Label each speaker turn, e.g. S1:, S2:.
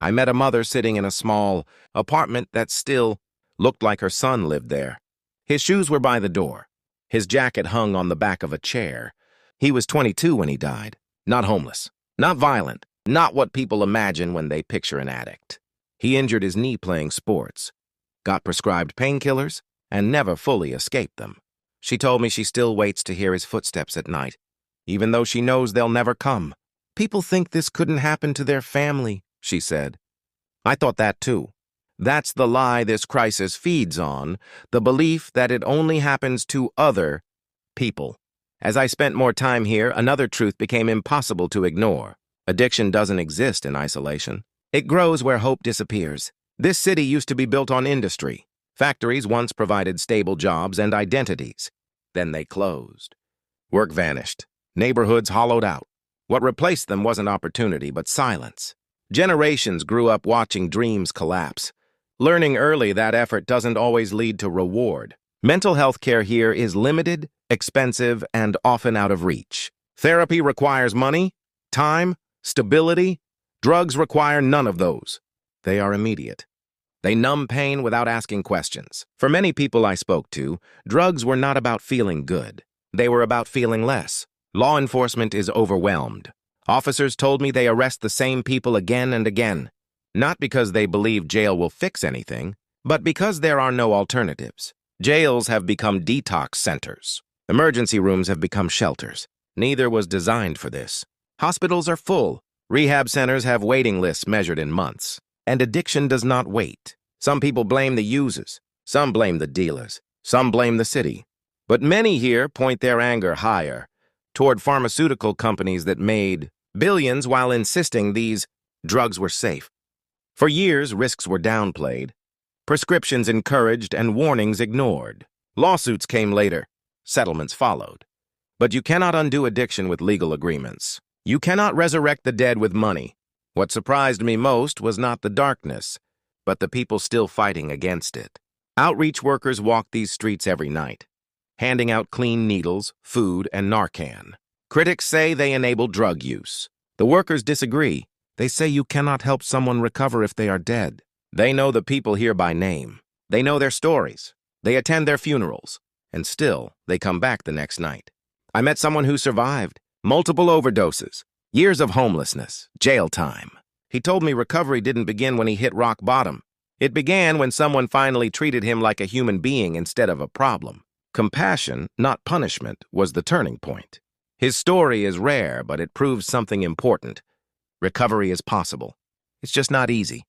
S1: I met a mother sitting in a small apartment that still looked like her son lived there. His shoes were by the door. His jacket hung on the back of a chair. He was 22 when he died. Not homeless. Not violent. Not what people imagine when they picture an addict. He injured his knee playing sports, got prescribed painkillers, and never fully escaped them. She told me she still waits to hear his footsteps at night, even though she knows they'll never come. People think this couldn't happen to their family, she said. I thought that too. That's the lie this crisis feeds on, the belief that it only happens to other people. As I spent more time here, another truth became impossible to ignore. Addiction doesn't exist in isolation. It grows where hope disappears. This city used to be built on industry. Factories once provided stable jobs and identities. Then they closed. Work vanished. Neighborhoods hollowed out. What replaced them wasn't opportunity, but silence. Generations grew up watching dreams collapse, learning early that effort doesn't always lead to reward. Mental health care here is limited, expensive, and often out of reach. Therapy requires money, time, stability. Drugs require none of those. They are immediate. They numb pain without asking questions. For many people I spoke to, drugs were not about feeling good. They were about feeling less. Law enforcement is overwhelmed. Officers told me they arrest the same people again and again, not because they believe jail will fix anything, but because there are no alternatives. Jails have become detox centers. Emergency rooms have become shelters. Neither was designed for this. Hospitals are full. Rehab centers have waiting lists measured in months. And addiction does not wait. Some people blame the users. Some blame the dealers. Some blame the city. But many here point their anger higher, toward pharmaceutical companies that made billions while insisting these drugs were safe. For years, risks were downplayed, prescriptions encouraged, and warnings ignored. Lawsuits came later. Settlements followed. But you cannot undo addiction with legal agreements. You cannot resurrect the dead with money. What surprised me most was not the darkness, but the people still fighting against it. Outreach workers walk these streets every night, handing out clean needles, food, and Narcan. Critics say they enable drug use. The workers disagree. They say you cannot help someone recover if they are dead. They know the people here by name. They know their stories. They attend their funerals. And still, they come back the next night. I met someone who survived. Multiple overdoses, years of homelessness, jail time. He told me recovery didn't begin when he hit rock bottom. It began when someone finally treated him like a human being instead of a problem. Compassion, not punishment, was the turning point. His story is rare, but it proves something important. Recovery is possible. It's just not easy.